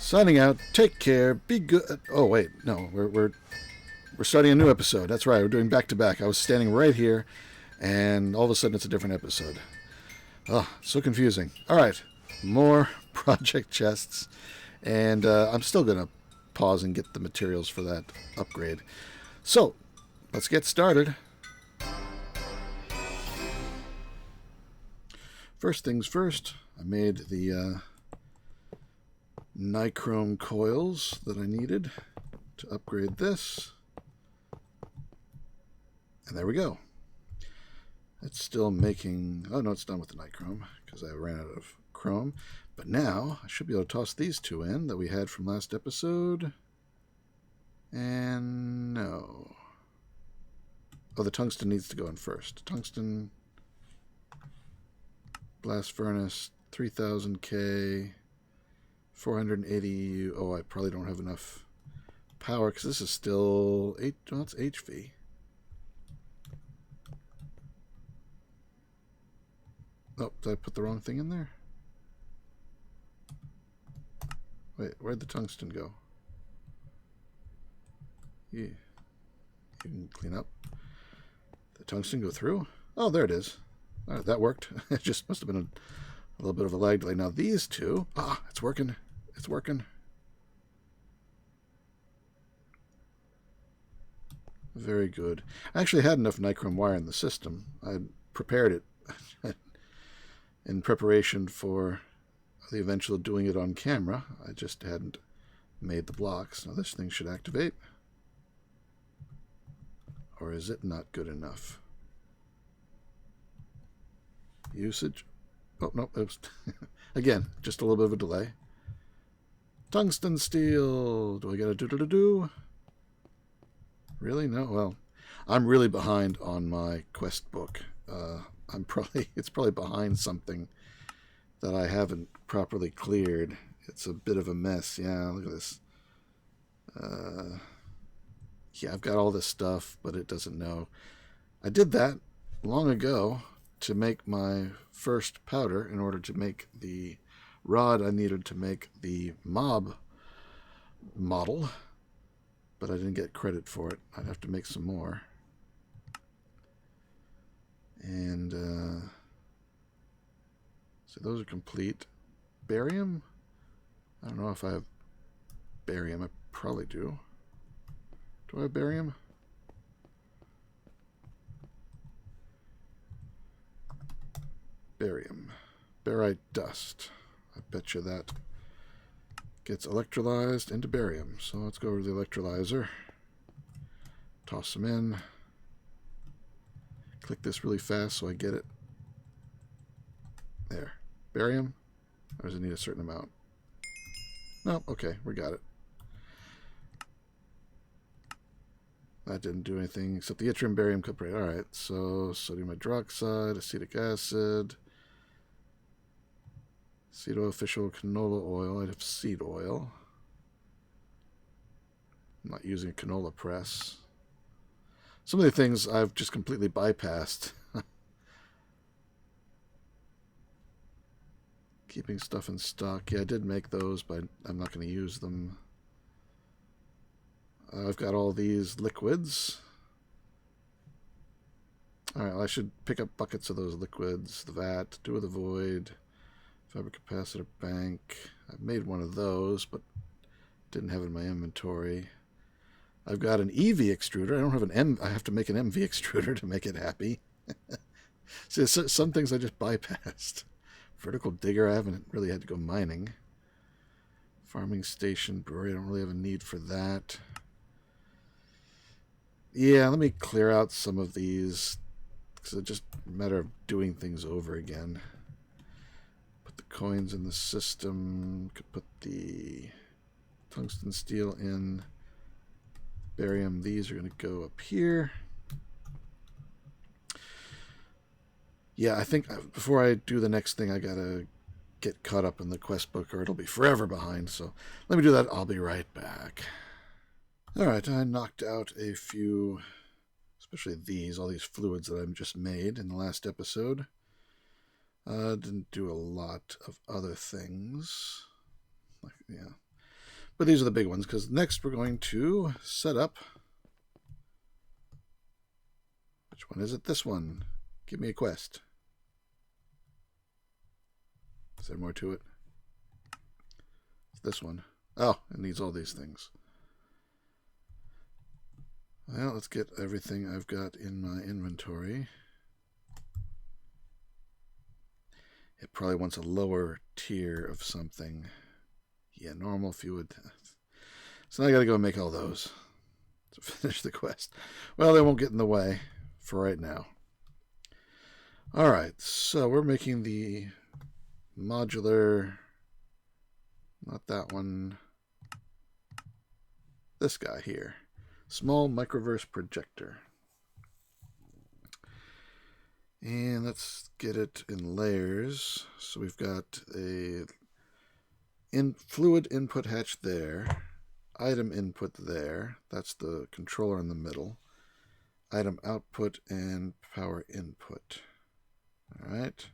Signing out. Take care. Be good. Oh wait, no, we're starting a new episode. That's right. We're doing back to back. I was standing right here, and all of a sudden it's a different episode. Oh, so confusing. All right, more project chests, and I'm still gonna pause and get the materials for that upgrade. So let's get started. First things first. I made the nichrome coils that I needed to upgrade this. And there we go. It's still making... Oh, no, it's done with the nichrome because I ran out of chrome. But now I should be able to toss these two in that we had from last episode. And no. Oh, the tungsten needs to go in first. Tungsten, blast furnace, 3000K, 480. Oh, I probably don't have enough power because this is still oh, it's HV. Oh, did I put the wrong thing in there? Wait, where'd the tungsten go? Yeah. You can clean up. The tungsten go through? Oh, there it is. All right, that worked. It just must have been a little bit of a lag delay. Now these two, it's working. It's working. Very good. I actually had enough nichrome wire in the system. I prepared it in preparation for the eventual doing it on camera. I just hadn't made the blocks. Now this thing should activate. Or is it not good enough? Usage. Oh, no. Oops. Again, just a little bit of a delay. Tungsten steel. Do I got to do? Really? No? Well, I'm really behind on my quest book. It's probably behind something that I haven't properly cleared. It's a bit of a mess. Yeah, look at this. Yeah, I've got all this stuff, but it doesn't know. I did that long ago to make my first powder in order to make the rod I needed to make the mob model, but I didn't get credit for it. I'd have to make some more. And so those are complete. Barium? I don't know if I have barium. I probably do. Do I have barium? Barium. Barite dust. I bet you that gets electrolyzed into barium. So let's go over to the electrolyzer. Toss them in. Click this really fast so I get it. There. Barium? Or does it need a certain amount? No, okay, we got it. That didn't do anything except the yttrium barium cuprate. Alright, so sodium hydroxide, acetic acid, seed oil, fish oil, canola oil. I'd have seed oil. I'm not using a canola press. Some of the things I've just completely bypassed. Keeping stuff in stock. Yeah, I did make those, but I'm not going to use them. I've got all these liquids. Alright, well, I should pick up buckets of those liquids. The vat, do with the void, fiber capacitor bank. I've made one of those, but didn't have it in my inventory. I've got an EV extruder. I don't have an M. I have to make an MV extruder to make it happy. See, some things I just bypassed. Vertical digger, I haven't really had to go mining. Farming station, brewery, I don't really have a need for that. Yeah, let me clear out some of these, because it's just a matter of doing things over again. Put the coins in the system. Could put the tungsten steel in. Barium, these are going to go up here. Yeah, I think before I do the next thing, I got to get caught up in the quest book, or it'll be forever behind. So let me do that. I'll be right back. Alright, I knocked out a few, especially all these fluids that I've just made in the last episode. Didn't do a lot of other things. Yeah. But these are the big ones, because next we're going to set up... Which one is it? This one. Give me a quest. Is there more to it? It's this one. Oh, it needs all these things. Well, let's get everything I've got in my inventory. It probably wants a lower tier of something. Yeah, normal, if you would. So now I got to go make all those to finish the quest. Well, they won't get in the way for right now. All right, so we're making the modular, not that one, this guy here, small microverse projector. And let's get it in layers. So we've got a fluid input hatch there, item input there, that's the controller in the middle, item output and power input. All right.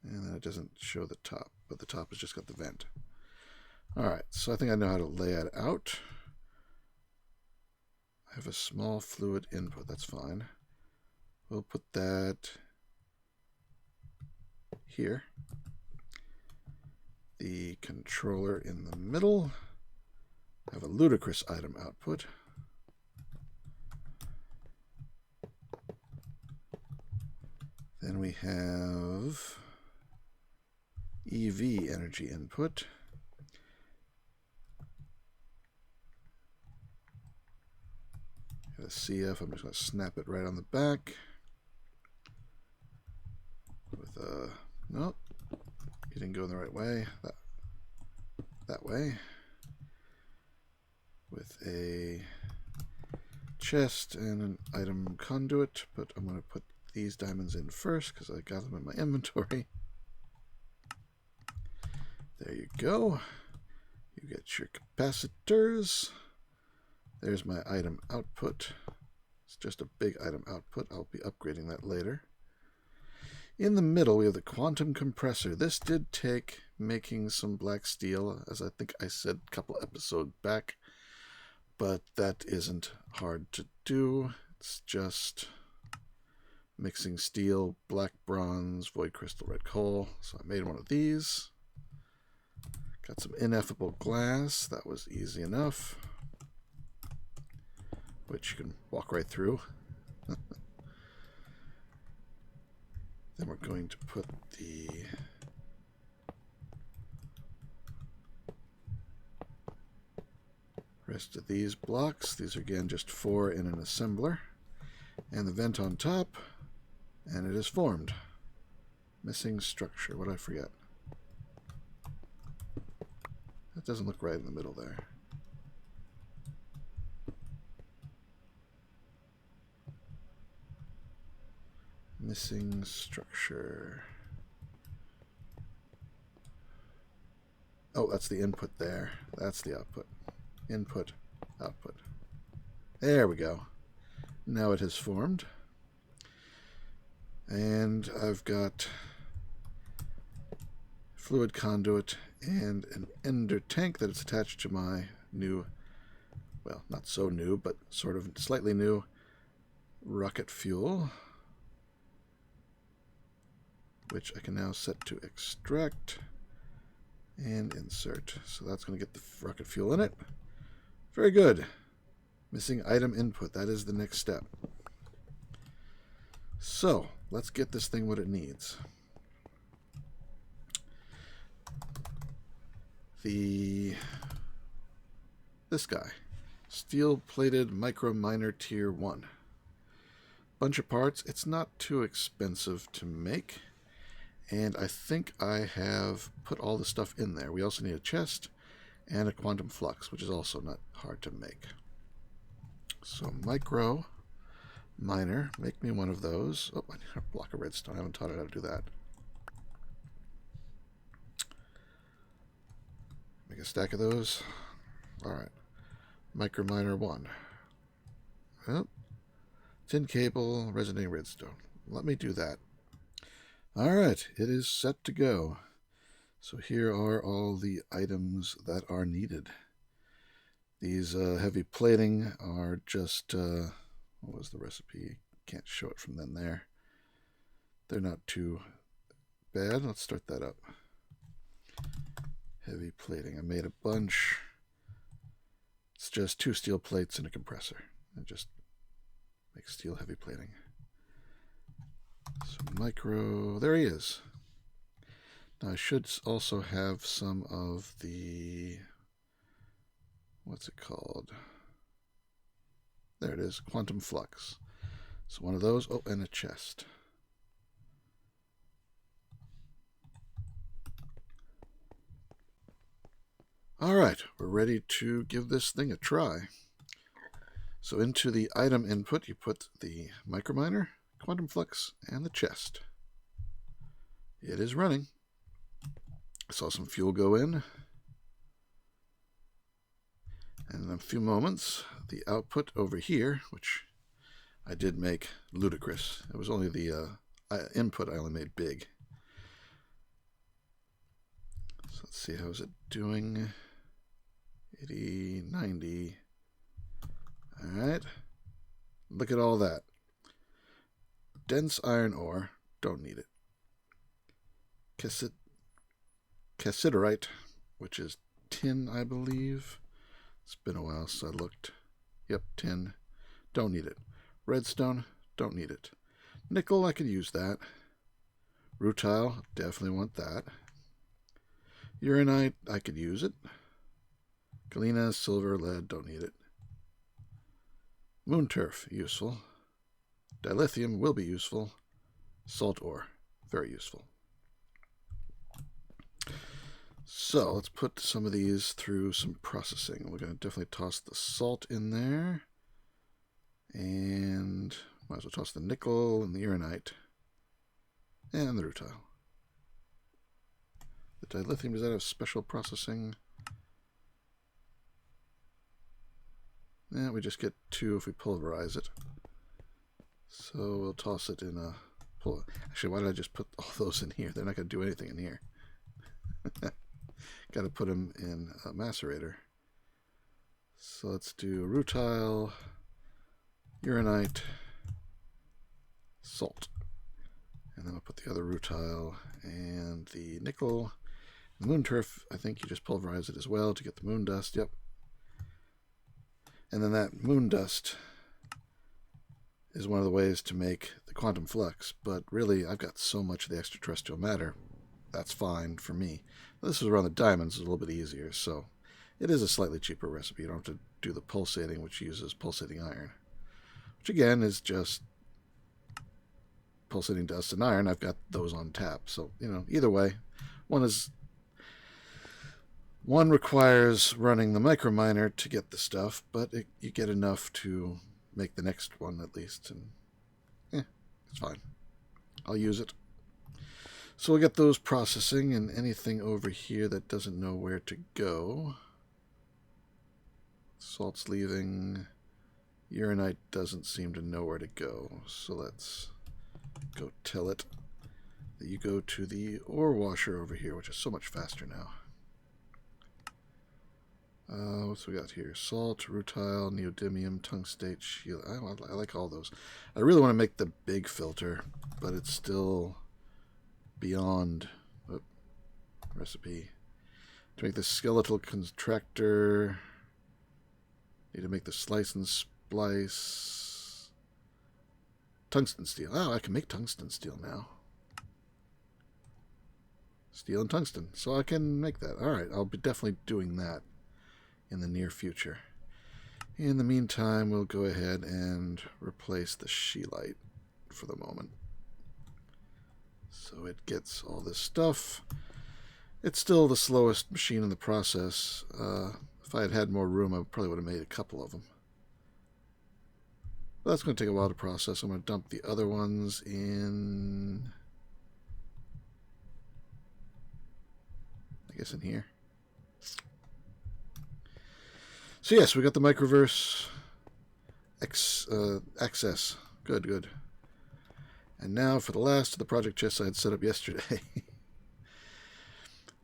And then it doesn't show the top, but the top has just got the vent. All right, so I think I know how to lay it out. I have a small fluid input, that's fine. We'll put that here. The controller in the middle. I have a ludicrous item output. Then we have EV energy input. Got a CF, I'm just going to snap it right on the back. With a, nope, you didn't go in the right way. That way. With a chest and an item conduit, but I'm going to put these diamonds in first because I got them in my inventory. There you go. You get your capacitors. There's my item output. It's just a big item output. I'll be upgrading that later. In the middle, we have the quantum compressor. This did take making some black steel, as I think I said a couple episodes back, but that isn't hard to do. It's just mixing steel, black bronze, void crystal, red coal. So I made one of these. Got some ineffable glass. That was easy enough, which you can walk right through. Then we're going to put the rest of these blocks. These are again just 4 in an assembler. And the vent on top, and it is formed. Missing structure. What did I forget? That doesn't look right in the middle there. Missing structure. Oh, that's the input there. That's the output. Input, output. There we go. Now it has formed. And I've got fluid conduit and an ender tank that is attached to my new, well, not so new, but sort of slightly new rocket fuel, which I can now set to extract and insert. So that's going to get the rocket fuel in it. Very good. Missing item input. That is the next step. So let's get this thing what it needs. This guy. Steel-plated micro miner tier 1. Bunch of parts. It's not too expensive to make. And I think I have put all the stuff in there. We also need a chest and a quantum flux, which is also not hard to make. So micro miner, make me one of those. Oh, I need a block of redstone. I haven't taught it how to do that. Make a stack of those. All right. Micro miner 1. Well, tin cable, resonating redstone. Let me do that. All right, it is set to go. So here are all the items that are needed. These heavy plating are just, what was the recipe? Can't show it from then there. They're not too bad. Let's start that up. Heavy plating. I made a bunch. It's just 2 steel plates and a compressor. And just make steel heavy plating. Some micro. There he is. Now I should also have some of the, what's it called? There it is, quantum flux. So one of those. Oh, and a chest. All right, we're ready to give this thing a try. So into the item input, you put the microminer, quantum flux, and the chest. It is running. I saw some fuel go in. And in a few moments, the output over here, which I did make ludicrous. It was only the input I only made big. So let's see, how's it doing? 80, 90. All right. Look at all that. Dense iron ore, don't need it. Cassiterite, which is tin, I believe. It's been a while since I looked. Yep, tin. Don't need it. Redstone, don't need it. Nickel, I could use that. Rutile, definitely want that. Uranite, I could use it. Galena, silver, lead, don't need it. Moon turf, useful. Dilithium will be useful. Salt ore, very useful. So let's put some of these through some processing. We're going to definitely toss the salt in there. And might as well toss the nickel and the uranite. And the rutile. The dilithium, does that have special processing? Yeah, we just get 2 if we pulverize it. So we'll toss it in a... Actually, why did I just put all those in here? They're not going to do anything in here. Got to put them in a macerator. So let's do rutile, uranite, salt. And then I'll put the other rutile and the nickel. The moon turf, I think you just pulverize it as well to get the moon dust. Yep. And then that moon dust is one of the ways to make the quantum flux. But really, I've got so much of the extraterrestrial matter. That's fine for me. This is around the diamonds, it's a little bit easier, so it is a slightly cheaper recipe. You don't have to do the pulsating, which uses pulsating iron, which again is just pulsating dust and iron. I've got those on tap, so either way, one requires running the microminer to get the stuff, but you get enough to make the next one at least, and it's fine. I'll use it. So we'll get those processing, and anything over here that doesn't know where to go. Salt's leaving. Uranite doesn't seem to know where to go. So let's go tell it that you go to the ore washer over here, which is so much faster now. What's we got here? Salt, rutile, neodymium, tungstate, shield. I like all those. I really want to make the big filter, but it's still beyond recipe. To make the skeletal contractor, need to make the slice and splice. Tungsten steel. Oh, I can make tungsten steel now. Steel and tungsten. So I can make that. Alright, I'll be definitely doing that in the near future. In the meantime, we'll go ahead and replace the scheelite for the moment. So it gets all this stuff. It's still the slowest machine in the process. If I had had more room, I probably would have made a couple of them. But that's going to take a while to process. I'm going to dump the other ones in... I guess in here. So yes, we got the microverse access. Good, good. And now for the last of the project chests I had set up yesterday.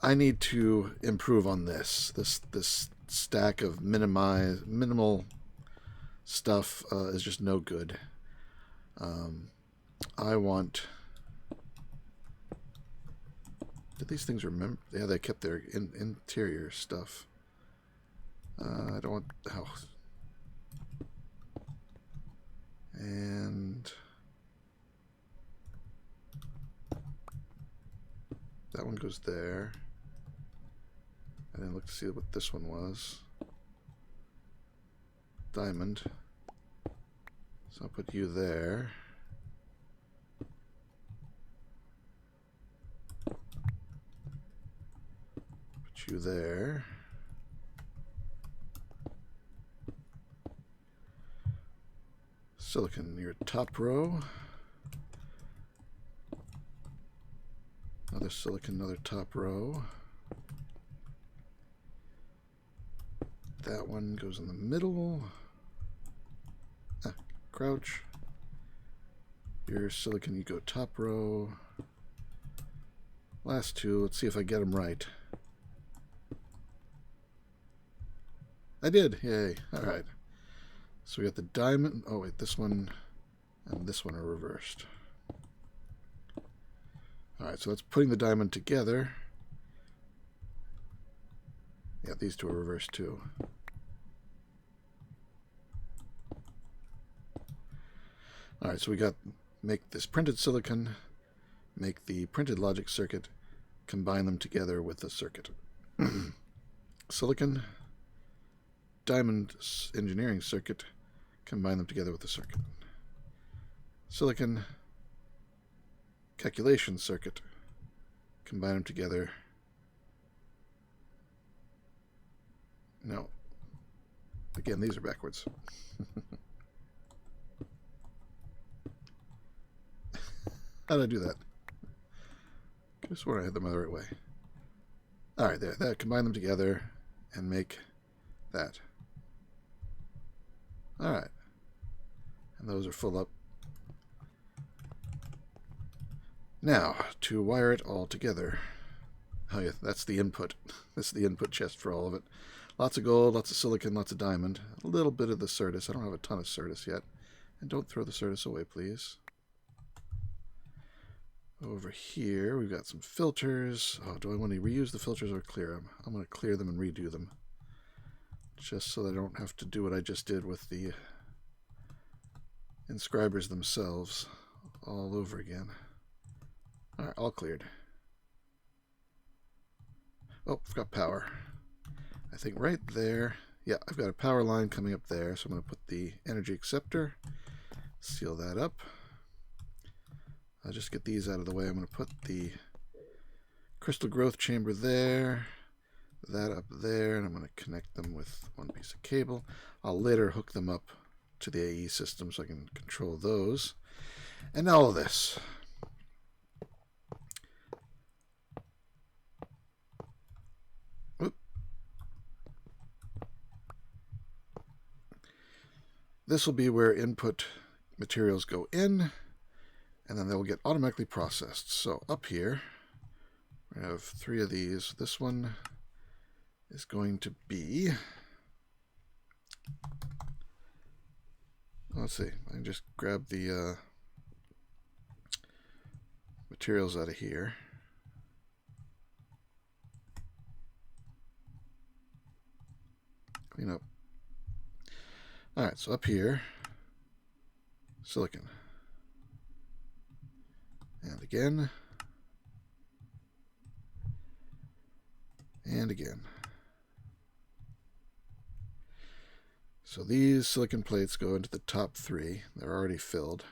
I need to improve on this. This stack of minimal stuff is just no good. I want... Did these things remember? Yeah, they kept their interior stuff. I don't want... Oh. And... that one goes there. I didn't look to see what this one was. Diamond. So I'll put you there. Put you there. Silicon, your top row. Another silicon, another top row. That one goes in the middle. Crouch. Your silicon, you go top row. Last two, let's see if I get them right. I did, yay. Alright. So we got the diamond. Oh wait, this one and this one are reversed. Alright, so that's putting the diamond together. Yeah, these two are reversed too. Alright, so we got make this printed silicon, make the printed logic circuit, combine them together with the circuit. Silicon, diamond engineering circuit, combine them together with the circuit. Silicon, calculation circuit, combine them together. No. Again, these are backwards. How did I do that? I could have sworn I had them the right way. Alright, there. That, combine them together and make that. Alright. And those are full up. Now, to wire it all together. Oh yeah, that's the input. This is the input chest for all of it. Lots of gold, lots of silicon, lots of diamond. A little bit of the Certus. I don't have a ton of Certus yet. And don't throw the Certus away, please. Over here, we've got some filters. Oh, do I want to reuse the filters or clear them? I'm going to clear them and redo them. Just so that I don't have to do what I just did with the inscribers themselves all over again. Alright, all cleared. Oh, I've got power. I think right there. Yeah, I've got a power line coming up there, so I'm going to put the energy acceptor, seal that up. I'll just get these out of the way. I'm going to put the crystal growth chamber there, that up there, and I'm going to connect them with one piece of cable. I'll later hook them up to the AE system so I can control those. And now all this. Oop. This will be where input materials go in, and then they'll get automatically processed. So up here, we have 3 of these. This one is going to be, let's see, I can just grab the materials out of here. Clean up. Alright, so up here, silicon. And again. And again. So these silicon plates go into the top 3. They're already filled.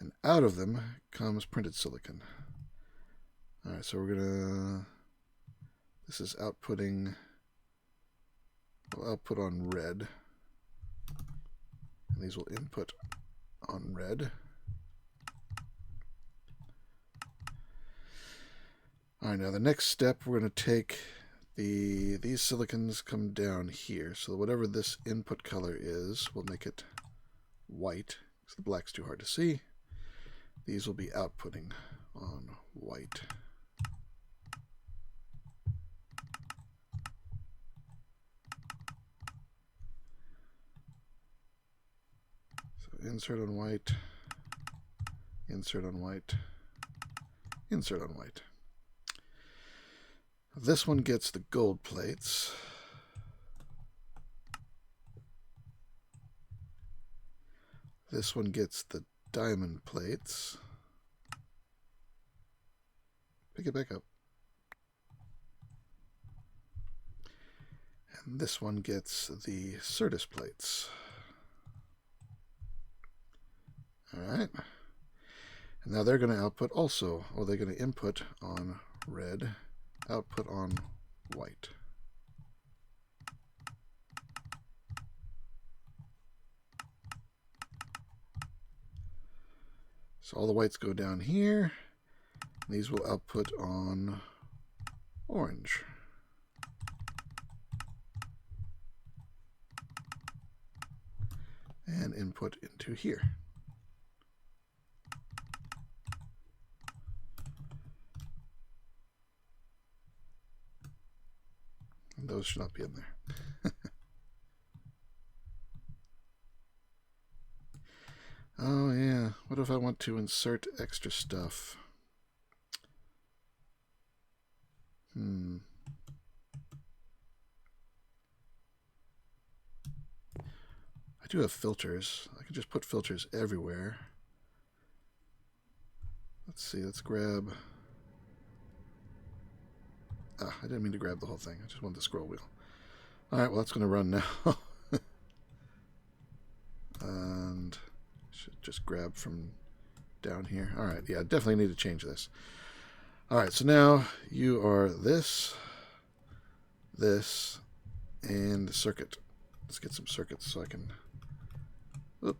And out of them comes printed silicon. Alright, so we're gonna... This is outputting... We'll output on red. And these will input on red. Alright, now the next step, we're going to take these silicons come down here. So whatever this input color is, we'll make it white, because the black's too hard to see. These will be outputting on white. insert on white, insert on white, insert on white. This one gets the gold plates. This one gets the diamond plates. Pick it back up. And this one gets the Certus plates. Alright. And now they're going to output also. Oh, they're going to input on red, output on white. So all the whites go down here. These will output on orange. And input into here. And those should not be in there. Oh yeah, what if I want to insert extra stuff? I do have filters. I can just put filters everywhere. Let's see, let's grab... Ah, I didn't mean to grab the whole thing. I just wanted the scroll wheel. Alright, well that's going to run now. And should just grab from down here. Alright, yeah, definitely need to change this. Alright, so now you are this, this, and circuit. Let's get some circuits so I can... Oop.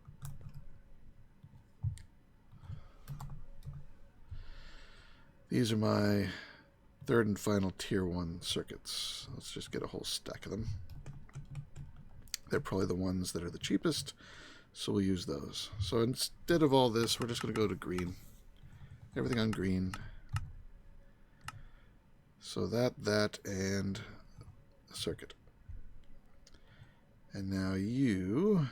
These are my third and final tier 1 circuits. Let's just get a whole stack of them. They're probably the ones that are the cheapest, so we'll use those. So instead of all this, we're just going to go to green. Everything on green. So that, and a circuit. And now you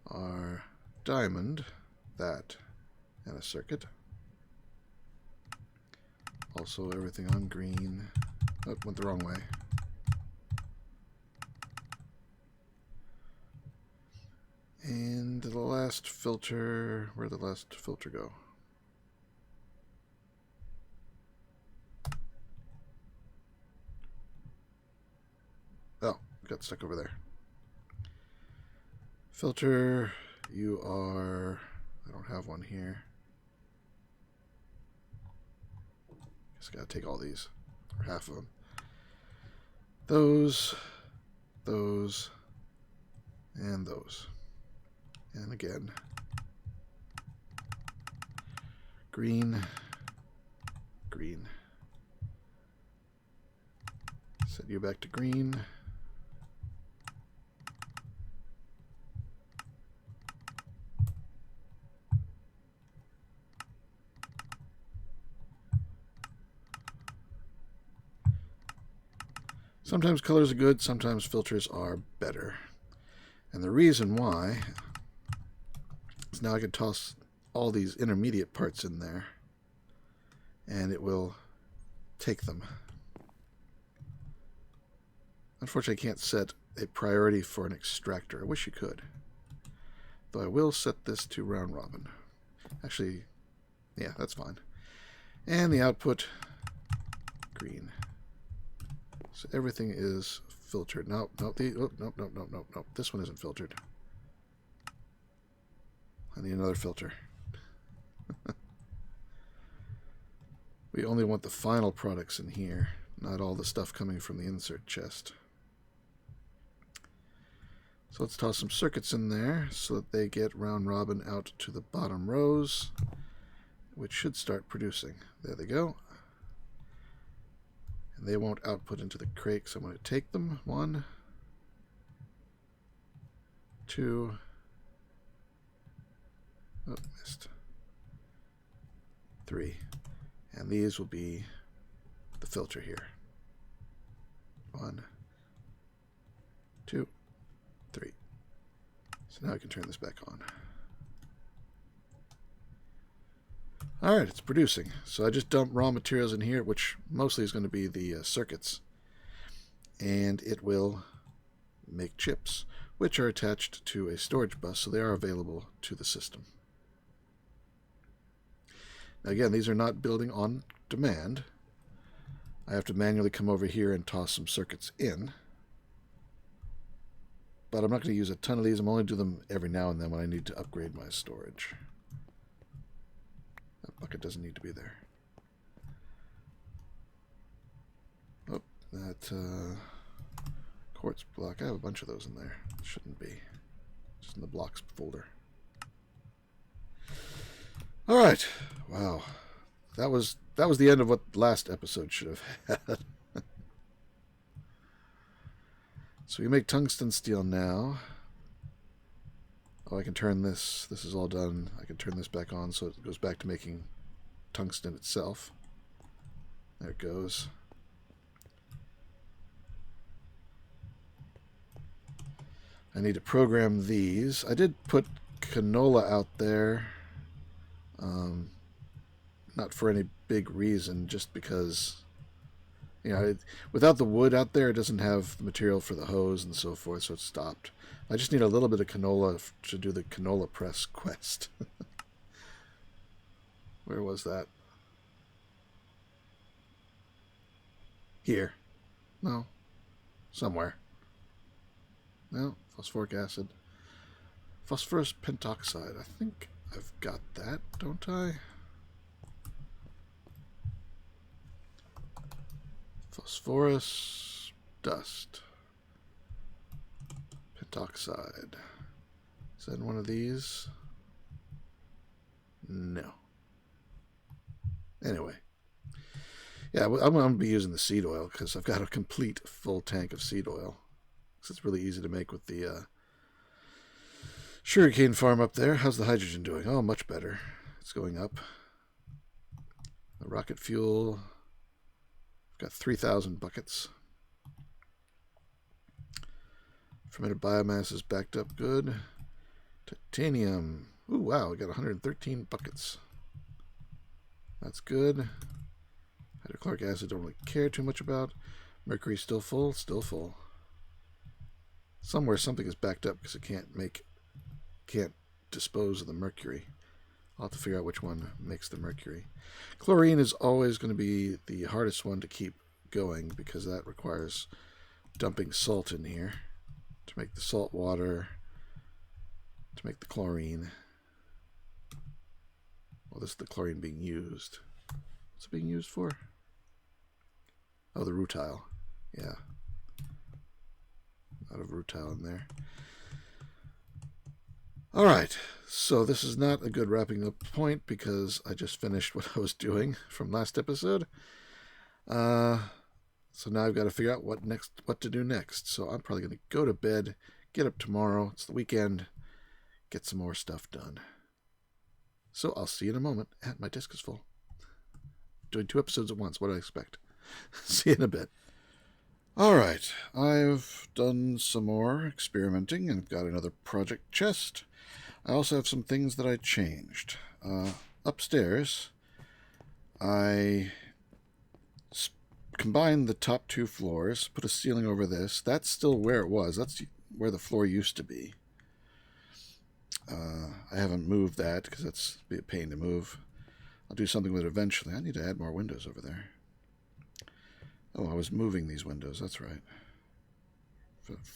are diamond, that, and a circuit. Also everything on green. Oh, went the wrong way. And the last filter, where'd the last filter go? Oh, got stuck over there. Filter, you are, I don't have one here. Just gotta take all these, or half of them. Those, and those. And again, green, green. Set you back to green. Sometimes colors are good, sometimes filters are better. And the reason why is now I can toss all these intermediate parts in there and it will take them. Unfortunately, I can't set a priority for an extractor. I wish you could. Though I will set this to round robin. Actually, yeah, that's fine. And the output, green. So everything is filtered. Nope. This one isn't filtered. I need another filter. We only want the final products in here, not all the stuff coming from the insert chest. So let's toss some circuits in there so that they get round robin out to the bottom rows, which should start producing. There they go. And they won't output into the crate, so I'm going to take them. 1, 2, oh, missed. 3. And these will be the filter here. 1, 2, 3. So now I can turn this back on. Alright, it's producing. So I just dumped raw materials in here, which mostly is going to be the circuits. And it will make chips, which are attached to a storage bus, so they are available to the system. Now again, these are not building on demand. I have to manually come over here and toss some circuits in. But I'm not going to use a ton of these. I'm only do them every now and then when I need to upgrade my storage. That bucket doesn't need to be there. Oh, that quartz block. I have a bunch of those in there. Shouldn't be. Just in the blocks folder. Alright. Wow. That was the end of what last episode should have had. So we make tungsten steel now. Oh, I can turn this. This is all done. I can turn this back on so it goes back to making tungsten itself. There it goes. I need to program these. I did put canola out there. Not for any big reason, just because, you know, without the wood out there, it doesn't have the material for the hose and so forth, so it stopped. I just need a little bit of canola to do the canola press quest. Where was that? Here. No. Somewhere. No. Phosphoric acid. Phosphorus pentoxide. I think I've got that, don't I? Phosphorus dust. Pentoxide. Is that in one of these? No. Anyway. Yeah, I'm going to be using the seed oil because I've got a complete full tank of seed oil. So it's really easy to make with the sugarcane farm up there. How's the hydrogen doing? Oh, much better. It's going up. The rocket fuel. I've got 3,000 buckets. Fermented biomass is backed up good. Titanium. Ooh, wow, we got 113 buckets. That's good. Hydrochloric acid, don't really care too much about. Mercury still full? Still full. Somewhere something is backed up because it can't dispose of the mercury. I'll have to figure out which one makes the mercury. Chlorine is always going to be the hardest one to keep going because that requires dumping salt in here to make the salt water, to make the chlorine. Well, this is the chlorine being used. What's it being used for? Oh, the rutile. Yeah. A lot of rutile in there. Alright, so this is not a good wrapping up point because I just finished what I was doing from last episode. So now I've got to figure out what to do next. So I'm probably going to go to bed, get up tomorrow. It's the weekend. Get some more stuff done. So I'll see you in a moment. And my disk is full. Doing 2 episodes at once. What do I expect? See you in a bit. Alright, I've done some more experimenting and got another project chest. I also have some things that I changed. Upstairs, I combined the top 2 floors, put a ceiling over this. That's still where it was. That's where the floor used to be. I haven't moved that because that's be a pain to move. I'll do something with it eventually. I need to add more windows over there. Oh, I was moving these windows. That's right.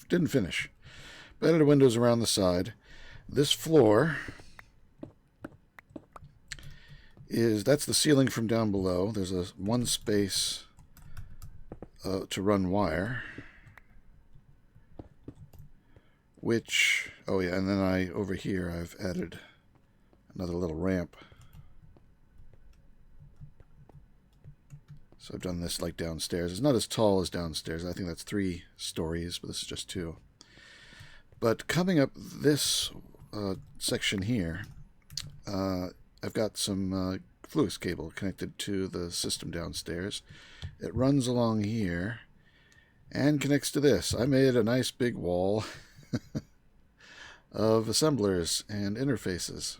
Didn't finish. But added windows around the side. This floor that's the ceiling from down below. There's one space to run wire. Which, oh yeah, and then over here I've added another little ramp. So I've done this like downstairs. It's not as tall as downstairs. I think that's 3 stories, but this is just 2. But coming up this section here, I've got some Fluix cable connected to the system downstairs. It runs along here and connects to this. I made a nice big wall. of assemblers and interfaces.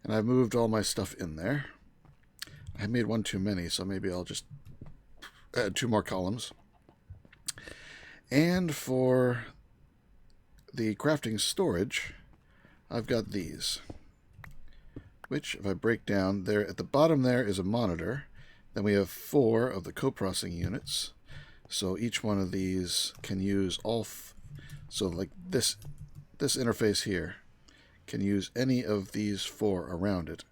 And I've moved all my stuff in there. I made one too many, so maybe I'll just add 2 more columns. And for the crafting storage, I've got these, which, if I break down, there at the bottom there is a monitor. Then we have 4 of the co-processing units. So each one of these can use all... so like this interface here can use any of these 4 around it,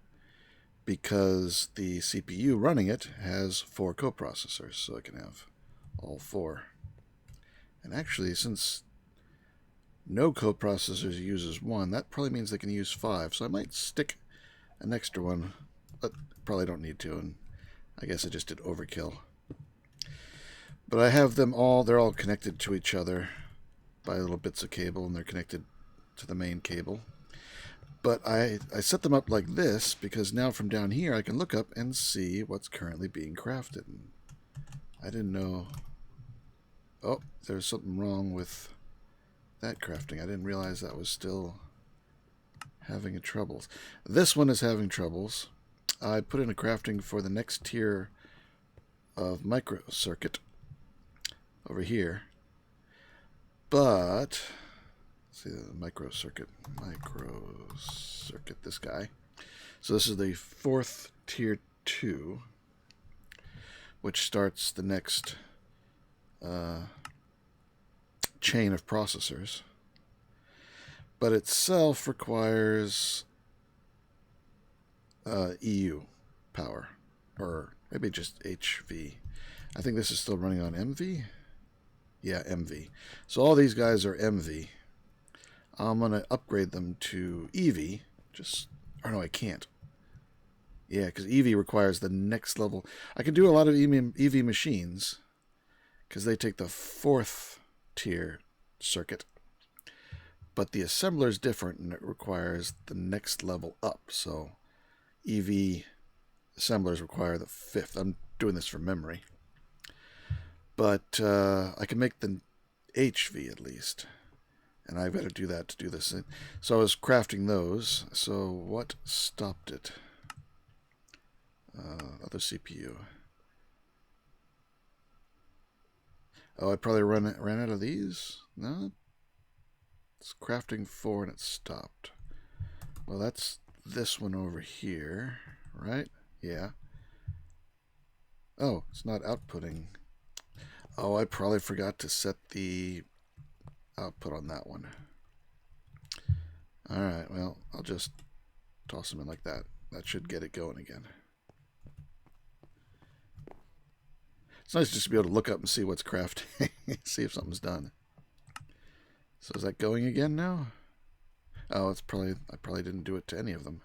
because the CPU running it has 4 coprocessors, so it can have all 4. And actually, since no coprocessors uses 1, that probably means they can use 5, so I might stick an extra one, but probably don't need to, and I guess I just did overkill. But I have them all, they're all connected to each other by little bits of cable, and they're connected to the main cable. But I set them up like this because now from down here I can look up and see what's currently being crafted. I didn't know... oh, there's something wrong with that crafting. I didn't realize that was still having troubles. This one is having troubles. I put in a crafting for the next tier of microcircuit over here. But... let's see the microcircuit, this guy. So this is the 4th tier 2, which starts the next chain of processors. But itself requires EU power, or maybe just HV. I think this is still running on MV. Yeah, MV. So all these guys are MV. I'm going to upgrade them to EV. Or no, I can't. Yeah, because EV requires the next level. I can do a lot of EV machines because they take the 4th tier circuit. But the assembler is different, and it requires the next level up. So EV assemblers require the 5th. I'm doing this from memory. But I can make the HV at least. And I've got to do that to do this. So I was crafting those. So what stopped it? Other CPU. Oh, I probably ran out of these? No? It's crafting 4 and it stopped. Well, that's this one over here, right? Yeah. Oh, it's not outputting. Oh, I probably forgot to set the output on that one. Alright, well, I'll just toss them in like that. That should get it going again. It's nice just to be able to look up and see what's crafting. See if something's done. So is that going again now? Oh, I probably didn't do it to any of them.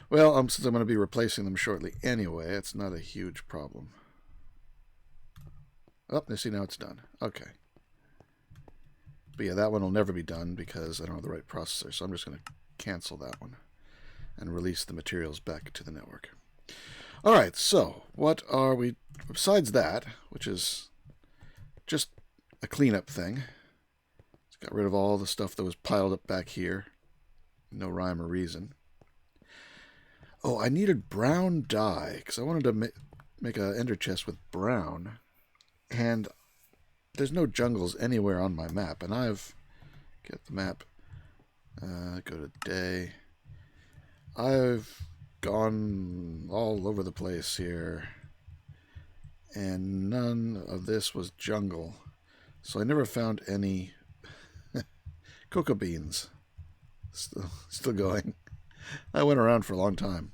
Well, since I'm going to be replacing them shortly anyway, it's not a huge problem. Oh, you see, now it's done. Okay. But yeah, that one will never be done because I don't have the right processor, so I'm just going to cancel that one and release the materials back to the network. All right, so what are we, besides that, which is just a cleanup thing. It's got rid of all the stuff that was piled up back here. No rhyme or reason. Oh, I needed brown dye because I wanted to make an ender chest with brown. And there's no jungles anywhere on my map. And get the map, go to day. I've gone all over the place here. And none of this was jungle. So I never found any cocoa beans. Still going. I went around for a long time.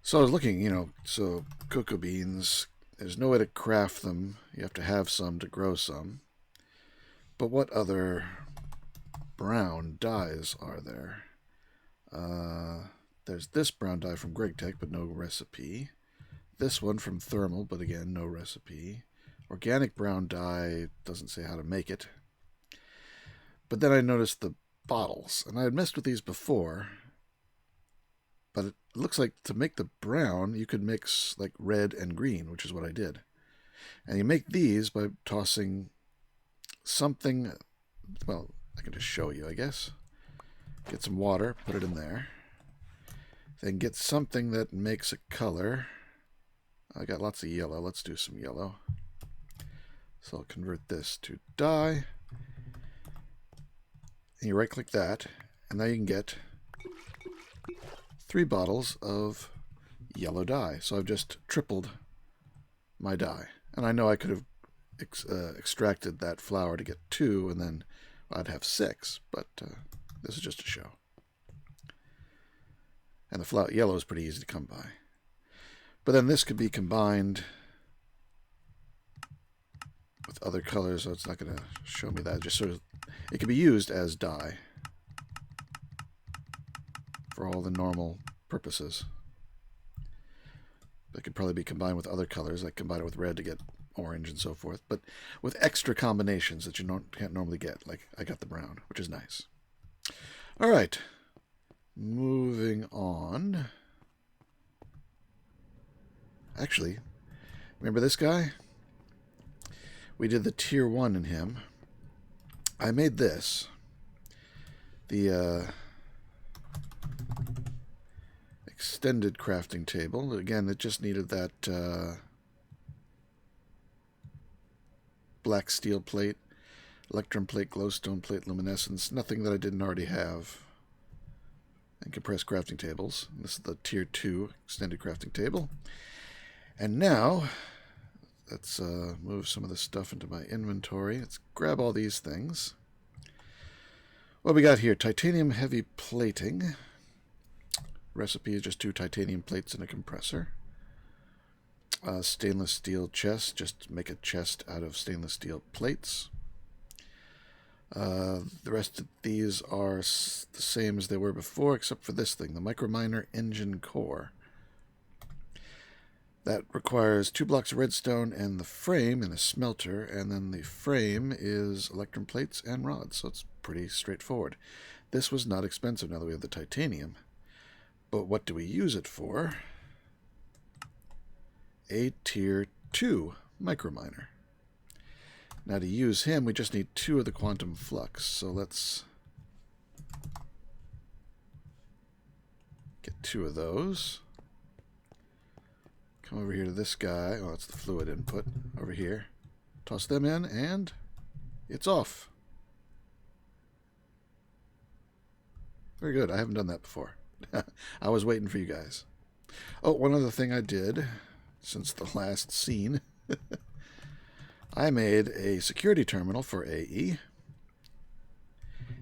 So I was looking, so cocoa beans, there's no way to craft them. You have to have some to grow some. But what other brown dyes are there? There's this brown dye from GregTech, but no recipe. This one from Thermal, but again, no recipe. Organic brown dye, doesn't say how to make it. But then I noticed the bottles, and I had messed with these before, but it looks like to make the brown, you could mix like red and green, which is what I did. And you make these by tossing something, well, I can just show you, I guess. Get some water, put it in there. Then get something that makes a color. I got lots of yellow. Let's do some yellow. So I'll convert this to dye. And you right-click that, and now you can get 3 bottles of yellow dye. So I've just tripled my dye. And I know I could have extracted that flour to get 2, and then I'd have 6, but this is just a show. And the yellow is pretty easy to come by. But then this could be combined with other colors, so it's not going to show me that. Just sort of, it can be used as dye for all the normal purposes. It could probably be combined with other colors, like combine it with red to get orange and so forth, but with extra combinations that you can't normally get, like I got the brown, which is nice. All right, moving on. Actually, remember this guy? We did the tier 1 in him. I made this. The extended crafting table. Again, it just needed that black steel plate, electrum plate, glowstone plate, luminescence. Nothing that I didn't already have. And compressed crafting tables. This is the tier 2 extended crafting table. And now, let's move some of this stuff into my inventory. Let's grab all these things. What we got here? Titanium heavy plating. Recipe is just 2 titanium plates and a compressor. Stainless steel chest. Just make a chest out of stainless steel plates. The rest of these are the same as they were before, except for this thing, the Microminer engine core. That requires 2 blocks of redstone and the frame and a smelter, and then the frame is electrum plates and rods, so it's pretty straightforward. This was not expensive now that we have the titanium. But what do we use it for? A tier 2 Microminer. Now to use him, we just need 2 of the quantum flux, so let's get 2 of those. Come over here to this guy. Oh, it's the fluid input over here. Toss them in, and it's off. Very good. I haven't done that before. I was waiting for you guys. Oh, one other thing I did since the last scene. I made a security terminal for AE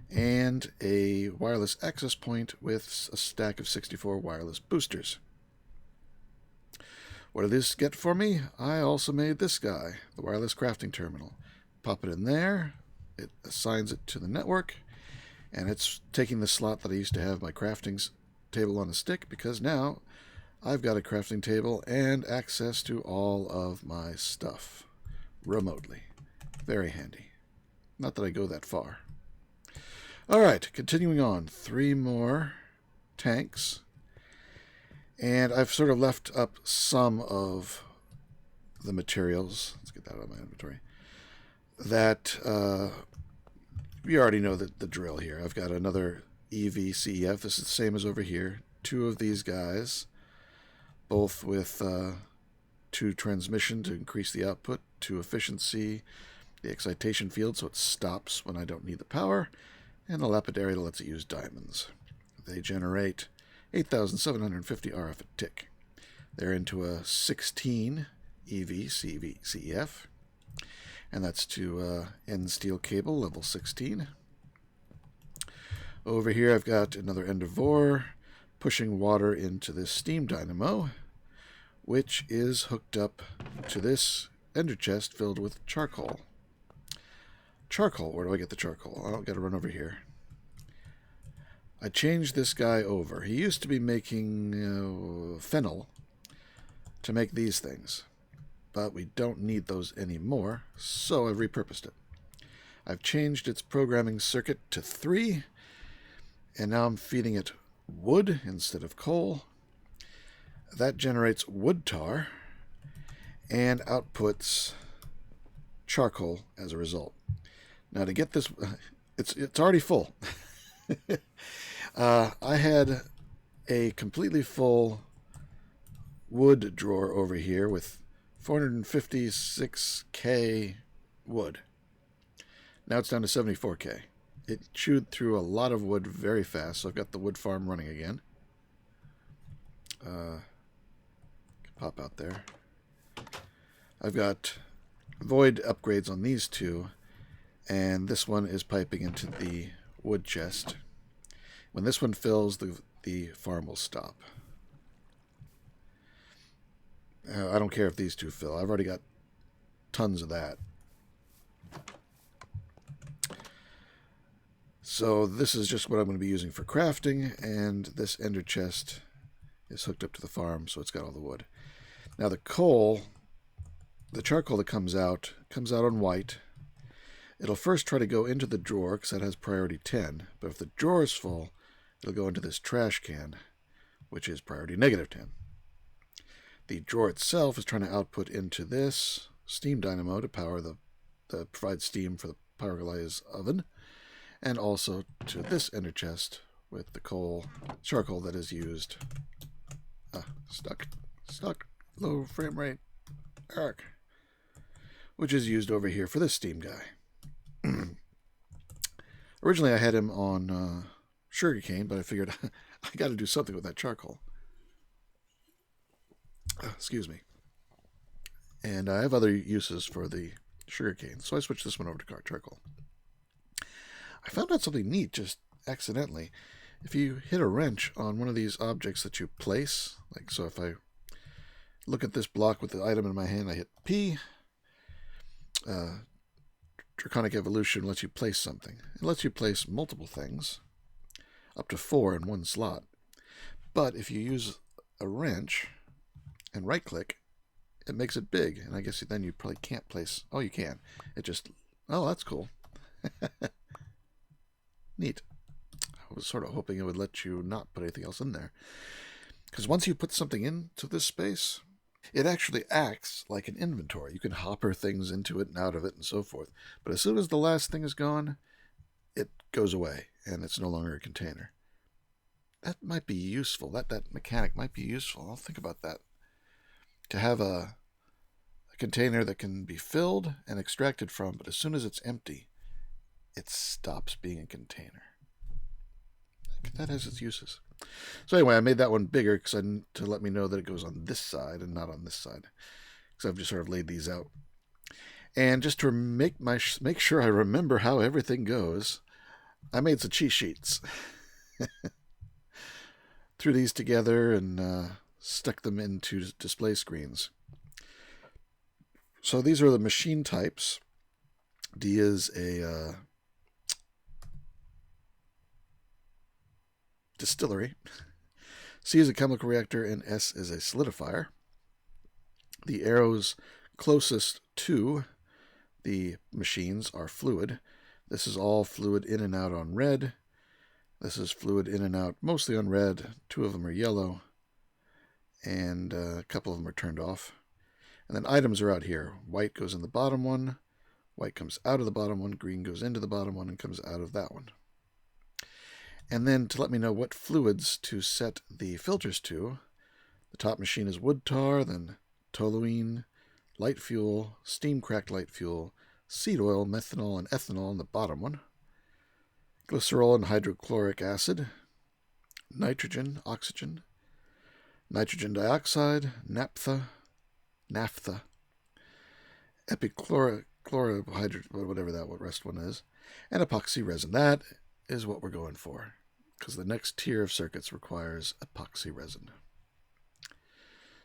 and a wireless access point with a stack of 64 wireless boosters. What did this get for me? I also made this guy, the wireless crafting terminal. Pop it in there, it assigns it to the network, and it's taking the slot that I used to have my crafting table on a stick, because now I've got a crafting table and access to all of my stuff remotely. Very handy. Not that I go that far. All right, continuing on. 3 more tanks. And I've sort of left up some of the materials. Let's get that out of my inventory. That you already know the drill here. I've got another EV-CEF. This is the same as over here. 2 of these guys, both with 2 transmission to increase the output, 2 efficiency, the excitation field so it stops when I don't need the power, and a lapidary that lets it use diamonds. They generate 8,750 RF a tick. They're into a 16 EV-CEF, and that's to end steel cable level 16. Over here I've got another Endeavor pushing water into this steam dynamo, which is hooked up to this ender chest filled with charcoal. Charcoal, where do I get the charcoal? I'll got to run over here. I changed this guy over. He used to be making phenol to make these things, but we don't need those anymore, so I've repurposed it. I've changed its programming circuit to 3, and now I'm feeding it wood instead of coal. That generates wood tar and outputs charcoal as a result. Now to get this, it's already full. I had a completely full wood drawer over here with 456K wood. Now it's down to 74K. It chewed through a lot of wood very fast, so I've got the wood farm running again. Pop out there. I've got void upgrades on these two, and this one is piping into the wood chest. When this one fills, the farm will stop. I don't care if these two fill. I've already got tons of that. So this is just what I'm going to be using for crafting, and this ender chest is hooked up to the farm, so it's got all the wood. Now the coal, the charcoal that comes out on white. It'll first try to go into the drawer, because that has priority 10, but if the drawer is full, it'll go into this trash can, which is priority -10. The drawer itself is trying to output into this steam dynamo to power provide steam for the Pyrolyze oven, and also to this ender chest with the charcoal that is used. Stuck, low frame rate, arc, which is used over here for this steam guy. Originally I had him on sugarcane, but I figured I got to do something with that charcoal. Excuse me. And I have other uses for the sugarcane, so I switched this one over to charcoal. I found out something neat just accidentally. If you hit a wrench on one of these objects that you place, like so if I look at this block with the item in my hand, I hit P, Draconic Evolution lets you place something. It lets you place multiple things, up to 4 in one slot. But if you use a wrench and right-click, it makes it big. And I guess then you probably can't place... Oh, you can. It just... Oh, that's cool. Neat. I was sort of hoping it would let you not put anything else in there. Because once you put something into this space, it actually acts like an inventory. You can hopper things into it and out of it and so forth. But as soon as the last thing is gone, it goes away and it's no longer a container. That might be useful. That mechanic might be useful. I'll think about that. To have a container that can be filled and extracted from, but as soon as it's empty, it stops being a container. That has its uses. So anyway, I made that one bigger to let me know that it goes on this side and not on this side, because I've just sort of laid these out. And just to make sure I remember how everything goes, I made some cheat sheets. Threw these together and stuck them into display screens. So these are the machine types. D is a distillery. C is a chemical reactor, and S is a solidifier. The arrows closest to the machines are fluid. This is all fluid in and out on red. This is fluid in and out mostly on red. 2 of them are yellow, and a couple of them are turned off. And then items are out here. White goes in the bottom one. White comes out of the bottom one. Green goes into the bottom one and comes out of that one. And then to let me know what fluids to set the filters to, the top machine is wood tar, then toluene, light fuel, steam cracked light fuel, seed oil, methanol, and ethanol in the bottom one, glycerol and hydrochloric acid, nitrogen, oxygen, nitrogen dioxide, naphtha, epichlorohydrogen, whatever that rest one is, and epoxy resin. That is what we're going for, because the next tier of circuits requires epoxy resin.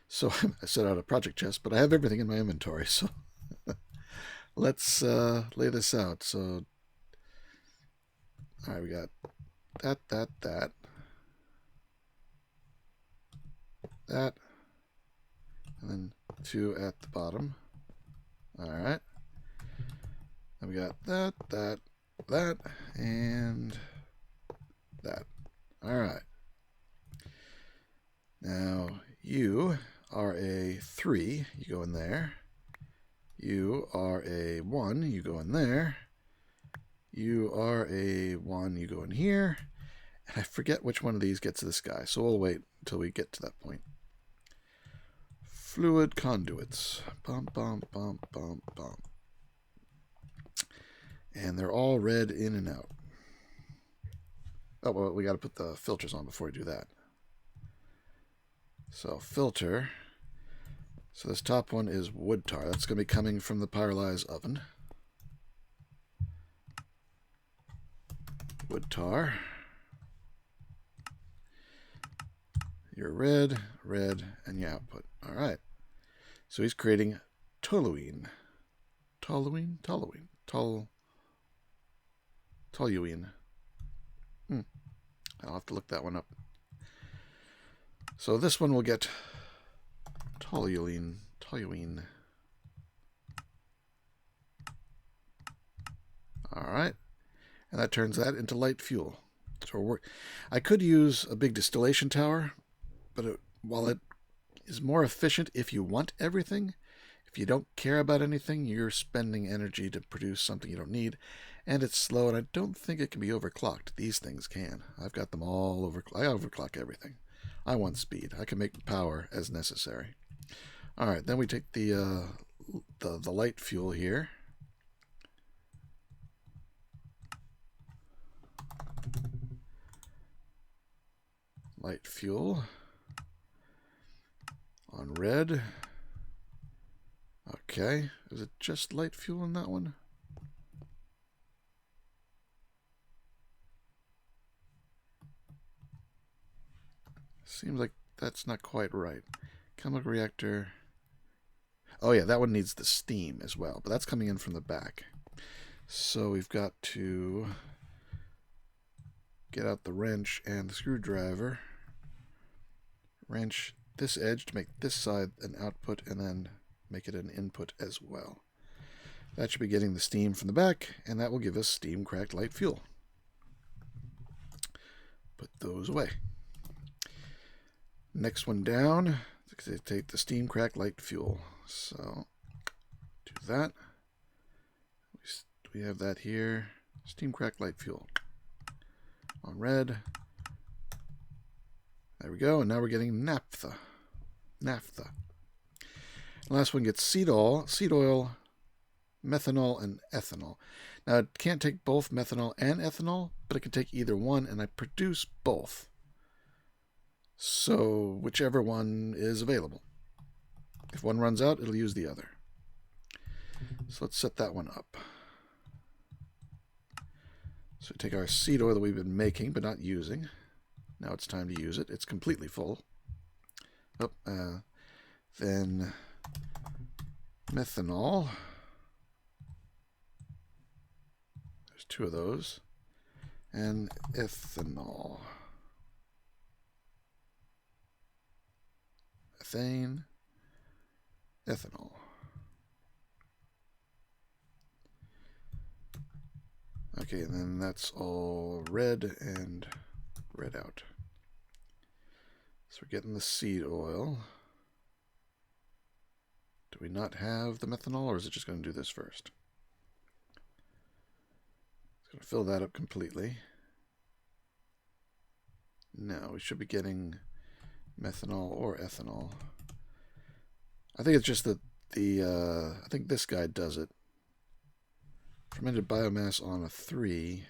So I set out a project chest, but I have everything in my inventory, so let's lay this out. So, all right, we got that, and then 2 at the bottom. All right. And we got that, and that. All right. Now, you are a 3, you go in there. You are a 1, you go in there. You are a 1, you go in here. And I forget which one of these gets this guy, so we'll wait until we get to that point. Fluid conduits. Bump, bump, bump, bump, bump. And they're all red in and out. Oh, well, we got to put the filters on before we do that. So, filter. So this top one is wood tar. That's going to be coming from the pyrolyze oven. Wood tar. Your red, red, and your output. All right. So he's creating toluene. Toluene? Toluene. Toluene. I'll have to look that one up. So this one will get toluene. Toluene. All right. And that turns that into light fuel. So I could use a big distillation tower, but while it is more efficient if you want everything, if you don't care about anything, you're spending energy to produce something you don't need, and it's slow, and I don't think it can be overclocked. These things can. I've got them all overclocked. I overclock everything. I want speed. I can make power as necessary. All right, then we take the light fuel here. Light fuel on red. Okay, is it just light fuel in that one? Seems like that's not quite right. Chemical reactor. Oh yeah, that one needs the steam as well, but that's coming in from the back. So we've got to get out the wrench and the screwdriver. Wrench this edge to make this side an output, and then make it an input as well. That should be getting the steam from the back, and that will give us steam cracked light fuel. Put those away. Next one down, take the steam cracked light fuel. So do that. We have that here. Steam cracked light fuel on red. There we go, and now we're getting naphtha. Naphtha. Last one gets seed oil, methanol, and ethanol. Now, it can't take both methanol and ethanol, but it can take either one, and I produce both. So, whichever one is available. If one runs out, it'll use the other. So let's set that one up. So we take our seed oil that we've been making but not using. Now it's time to use it. It's completely full. Then methanol. There's 2 of those. And ethanol. Ethane. Ethanol. Okay, and then that's all red and red out. So we're getting the seed oil. Do we not have the methanol, or is it just going to do this first? It's going to fill that up completely. No, we should be getting methanol or ethanol. I think it's just that I think this guy does it. Fermented biomass on a 3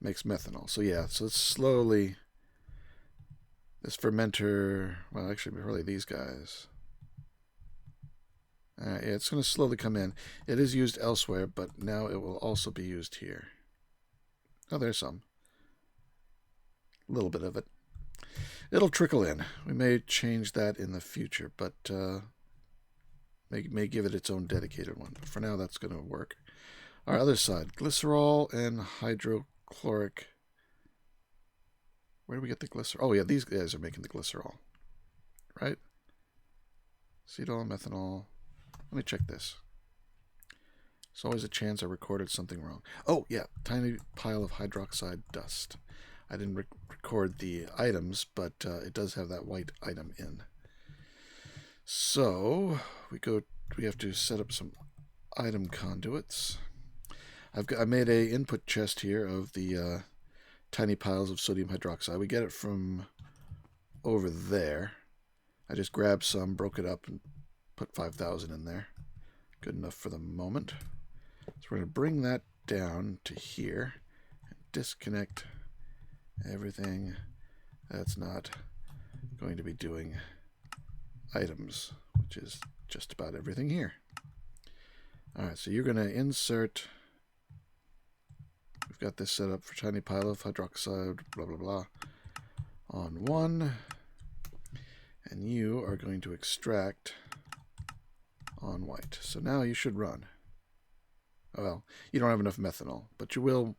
makes methanol. So yeah, so it's slowly, this fermenter, well actually probably these guys. Yeah, it's going to slowly come in. It is used elsewhere, but now it will also be used here. Oh, there's some. A little bit of it. It'll trickle in. We may change that in the future, but may give it its own dedicated one. But for now, that's going to work. Our other side, glycerol and hydrochloric. Where do we get the glycerol? Oh, yeah, these guys are making the glycerol. Right? Acetyl, methanol. Let me check this. There's always a chance I recorded something wrong. Oh, yeah, tiny pile of hydroxide dust. I didn't record the items, but it does have that white item in. So we have to set up some item conduits. I made a input chest here of the tiny piles of sodium hydroxide. We get it from over there. I just grabbed some, broke it up, and put 5,000 in there. Good enough for the moment. So we're going to bring that down to here and disconnect everything that's not going to be doing items, which is just about everything here. Alright, so you're going to insert, we've got this set up for tiny pile of hydroxide, blah, blah, blah, on 1, and you are going to extract on white. So now you should run. Well, you don't have enough methanol, but you will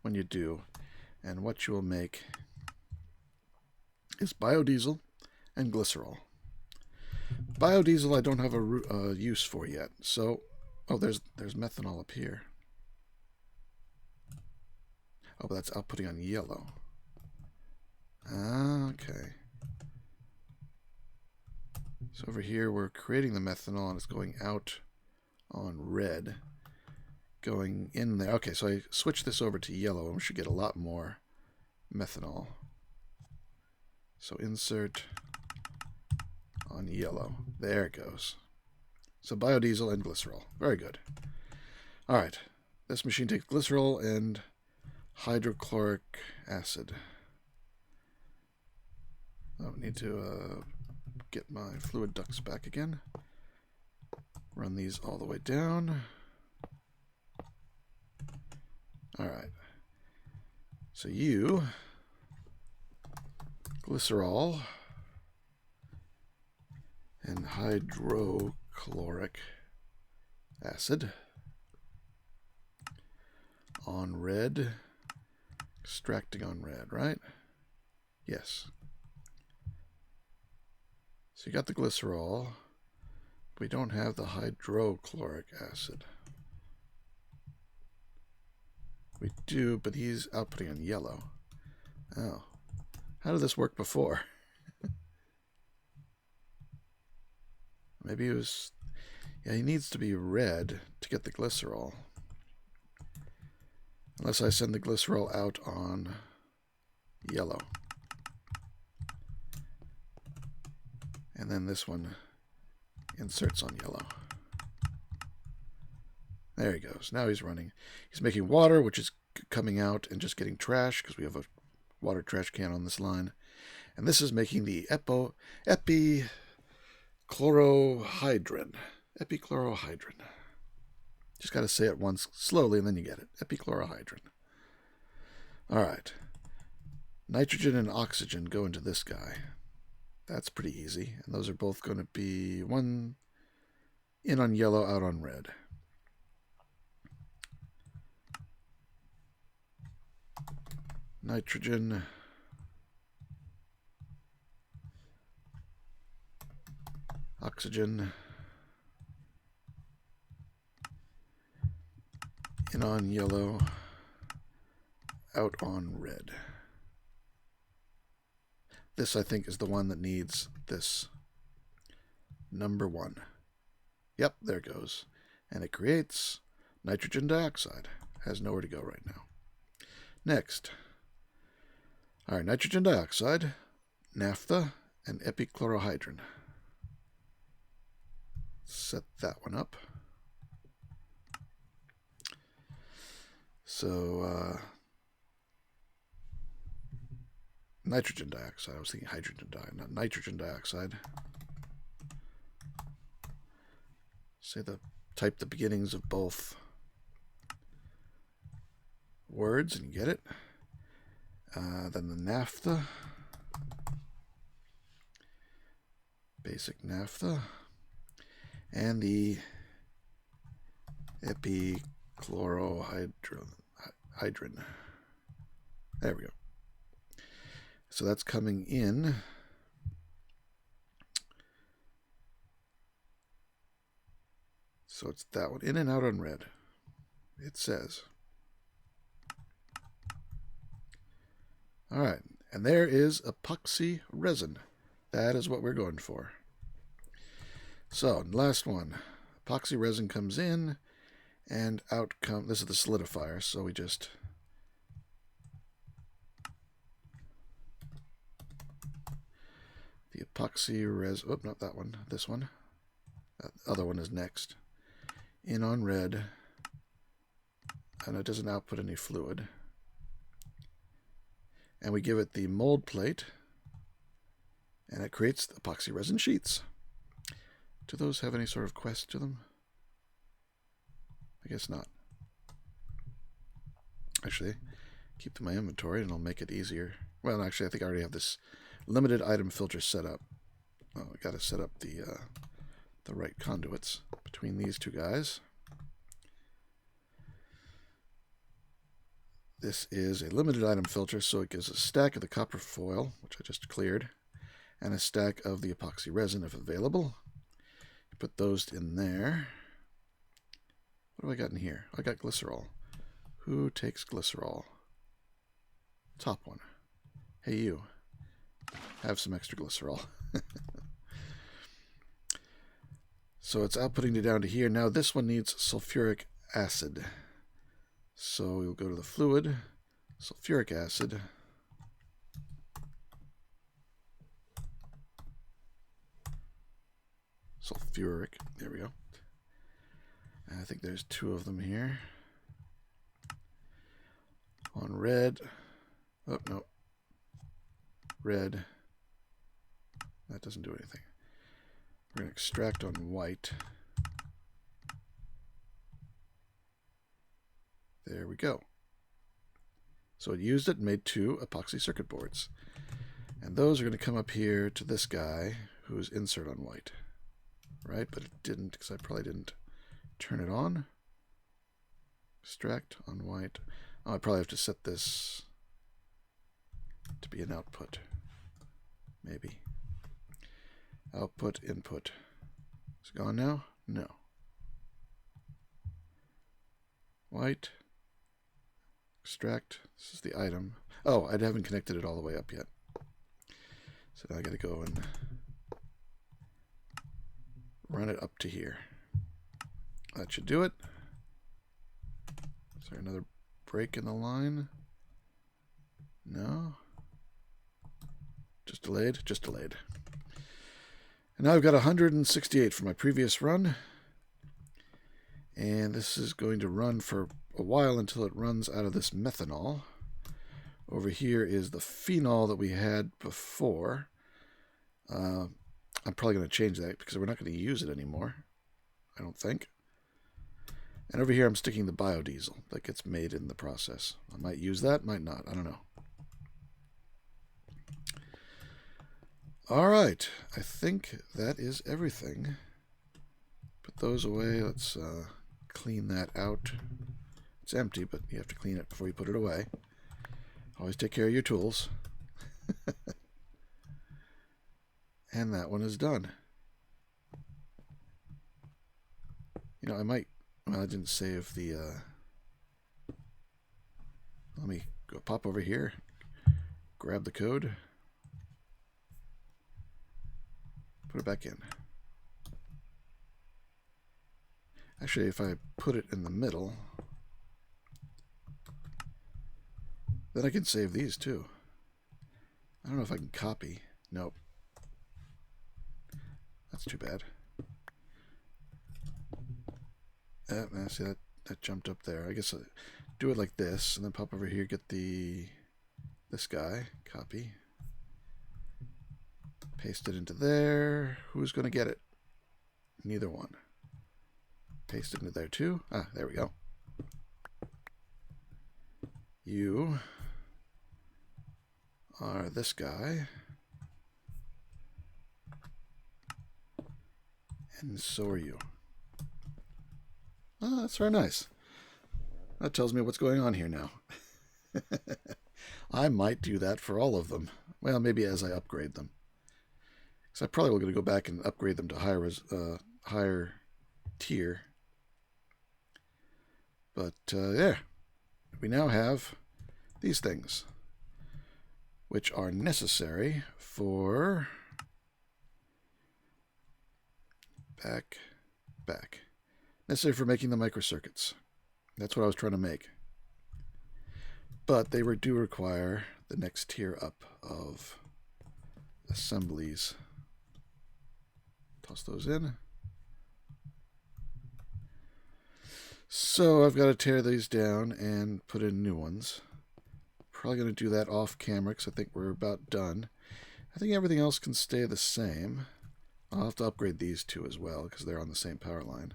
when you do. And what you will make is biodiesel and glycerol. Biodiesel I don't have a use for yet. So, oh, there's methanol up here. Oh, but that's outputting on yellow. Okay. So over here we're creating the methanol and it's going out on red. Going in there. Okay, so I switched this over to yellow and we should get a lot more methanol. So insert on yellow. There it goes. So biodiesel and glycerol. Very good. Alright. This machine takes glycerol and hydrochloric acid. I need to get my fluid ducts back again. Run these all the way down. Alright. So you, glycerol and hydrochloric acid on red, extracting on red, right? Yes. So you got the glycerol, but we don't have the hydrochloric acid. We do, but he's outputting on yellow. Oh. How did this work before? Maybe it was... Yeah, he needs to be red to get the glycerol. Unless I send the glycerol out on yellow. And then this one inserts on yellow. There he goes. Now he's running. He's making water, which is coming out and just getting trash, because we have a water trash can on this line. And this is making the epichlorohydrin. Epichlorohydrin. Just got to say it once slowly, and then you get it. Epichlorohydrin. All right. Nitrogen and oxygen go into this guy. That's pretty easy. And those are both going to be one in on yellow, out on red. Nitrogen. Oxygen. In on yellow, out on red. This, I think, is the one that needs this. Number 1. Yep, there it goes. And it creates nitrogen dioxide. Has nowhere to go right now. Next. All right, nitrogen dioxide, naphtha, and epichlorohydrin. Set that one up. So, nitrogen dioxide. I was thinking hydrogen dioxide, not nitrogen dioxide. Say type the beginnings of both words and get it. Then the naphtha. Basic naphtha. And the epichlorohydrin. There we go. So that's coming in. So it's that one. In and out on red. It says. All right. And there is epoxy resin. That is what we're going for. So, last one. Epoxy resin comes in, And out come, this is the solidifier, so we just the epoxy res, oh, not that one, this one. That other one is next. In on red, and it doesn't output any fluid. And we give it the mold plate, and it creates the epoxy resin sheets. Do those have any sort of quest to them? I guess not. Actually, keep them in my inventory and I'll make it easier. Well, actually, I think I already have this limited item filter set up. Oh, I got to set up the right conduits between these two guys. This is a limited item filter, so it gives a stack of the copper foil, which I just cleared, and a stack of the epoxy resin if available. You put those in there. What have I got in here? I got glycerol. Who takes glycerol? Top one. Hey, you. Have some extra glycerol. So it's outputting it down to here. Now this one needs sulfuric acid. So we'll go to the fluid, sulfuric acid. Sulfuric, there we go. And I think there's two of them here. On red, oh no, red, that doesn't do anything. We're going to extract on white. There we go. So it used it and made two epoxy circuit boards. And those are going to come up here to this guy who's insert on white. Right? But it didn't, because I probably didn't turn it on. Extract on white. Oh, I probably have to set this to be an output. Maybe. Output, input. Is it gone now? No. White. Extract. This is the item. Oh, I haven't connected it all the way up yet. So now I got to go and run it up to here. That should do it. Is there another break in the line? No. Just delayed? Just delayed. And now I've got 168 from my previous run. And this is going to run for a while until it runs out of this methanol. Over here is the phenol that we had before. I'm probably going to change that because we're not going to use it anymore, I don't think. And over here I'm sticking the biodiesel that gets made in the process. I might use that, might not, I don't know. All right, I think that is everything. Put those away. Let's clean that out. It's empty, but you have to clean it before you put it away. Always take care of your tools. And that one is done. You know, I might... Well, I didn't save the... Let me go pop over here. Grab the code. Put it back in. Actually, if I put it in the middle, then I can save these too. I don't know if I can copy. Nope. That's too bad. See, that jumped up there. I guess I'll do it like this, and then pop over here, get this guy, copy. Paste it into there. Who's going to get it? Neither one. Paste it into there too. Ah, there we go. You are this guy. And so are you. Oh, that's very nice. That tells me what's going on here now. I might do that for all of them. Well, maybe as I upgrade them. Because I probably will going to go back and upgrade them to higher tier. But yeah, we now have these things, which are necessary for back. necessary for making the microcircuits. That's what I was trying to make. But they do require the next tier up of assemblies. Toss those in. So I've got to tear these down and put in new ones. Probably going to do that off camera because I think we're about done. I think everything else can stay the same. I'll have to upgrade these two as well because they're on the same power line.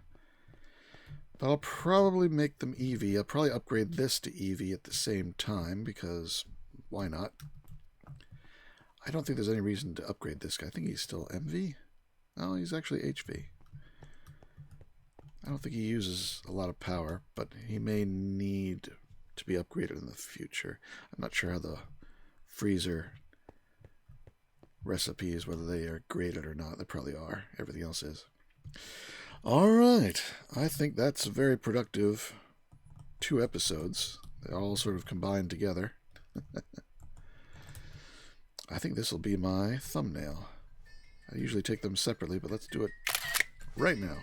But I'll probably make them EV. I'll probably upgrade this to EV at the same time because why not? I don't think there's any reason to upgrade this guy. I think he's still MV. No, he's actually HV. I don't think he uses a lot of power, but he may need to be upgraded in the future. I'm not sure how the freezer recipes, whether they are graded or not. They probably are. Everything else is. All right. I think that's a very productive 2 episodes. They all sort of combined together. I think this will be my thumbnail. I usually take them separately, but let's do it right now.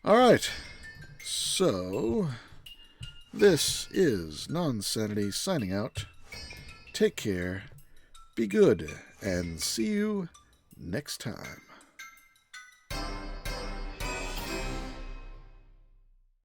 All right. So, this is Nonsanity signing out. Take care, be good, and see you next time.